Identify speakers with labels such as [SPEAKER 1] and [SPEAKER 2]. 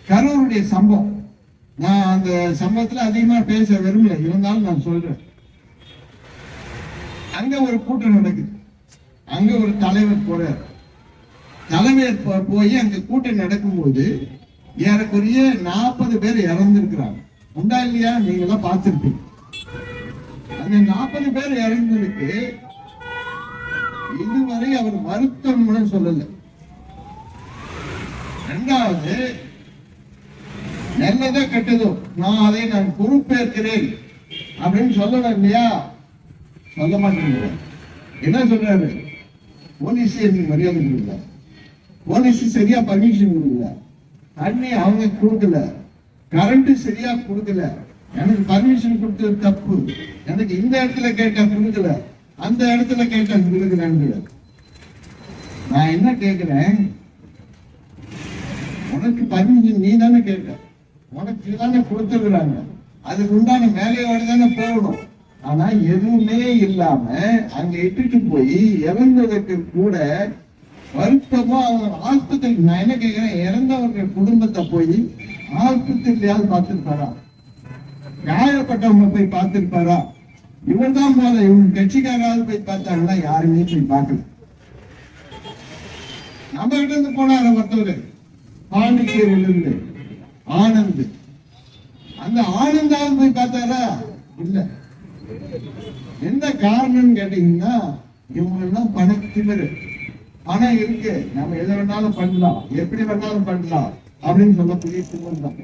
[SPEAKER 1] கரூருடைய சம்பவம், நான் அந்த சம்பவத்துல அதிகமா பேச விரும்பல, இருந்தாலும் நான் சொல்றேன். அங்க ஒரு கூட்டம் நடக்குது, அங்க ஒரு தலைவர் போறார். தலைவர் போய் அங்க கூட்டம் நடக்கும்போது ஏறக்குறைய 40 பேர் இறந்திருக்கிறாங்க. உண்டா இல்லையா? நீங்க எல்லாம் பார்த்திருப்பீங்க. அந்த 40 பேர் இறந்ததுக்கு இதுவரை அவர் வருத்தம்னு சொல்லல. இரண்டாவது, நல்லதோ கெட்டதோ நான் பொறுப்பேற்கிறேன் அப்படின்னு சொல்லணும் இல்லையா? சொல்ல மாட்டேங்க. என்ன சொல்றாரு? போலீஸ் மரியாதை கொடுக்கல, போலீஸ் சரியா பர்மிஷன் கொடுக்கல, தண்ணி அவங்க கொடுக்கல, கரண்ட் சரியா கொடுக்கல, எனக்கு பர்மிஷன் கொடுத்தது தப்பு, எனக்கு இந்த இடத்துல கேட்டா கொடுக்கல, அந்த இடத்துல கேட்டா கொடுக்கலன்னு. நான் என்ன கேட்கிறேன், உனக்கு பர்மிஷன் நீ தானே கேட்ட, உனக்கு தானே கொடுத்துருக்குறாங்க, அதுக்கு உண்டான வேலையோட தானே போகணும். ஆனா எதுவுமே இல்லாம அங்க இட்டுட்டு போய் இறந்ததுக்கு கூட வருத்தமா அவங்க ஆஸ்பத்திரி. நான் என்ன கேட்கிறேன், இறந்தவர்கள் குடும்பத்தை போய் ஆஸ்பத்திரியாவது பார்த்திருப்பாரா? காயப்பட்டவங்க போய் பார்த்திருப்பாரா? இவன் தான் போல, இவங்க கட்சிக்காராவது போய் பார்த்தாங்கன்னா யாருமே போய் பார்க்கல. நம்ம கிட்ட இருந்து போனார ஒருத்தவரு பாண்டிச்சேரியில இருந்து ஆனந்த், அந்த ஆனந்தாவது போய் பார்த்தாரா? இல்ல. எந்த காரணம் கேட்டீங்கன்னா, இவங்க எல்லாம் பணத்திமிரு, பணம் இருக்கு, நம்ம எதை வேணாலும் பண்ணலாம், எப்படி வேணாலும் பண்ணலாம் அப்படின்னு சொல்லக்கூடிய திமிர் தான்.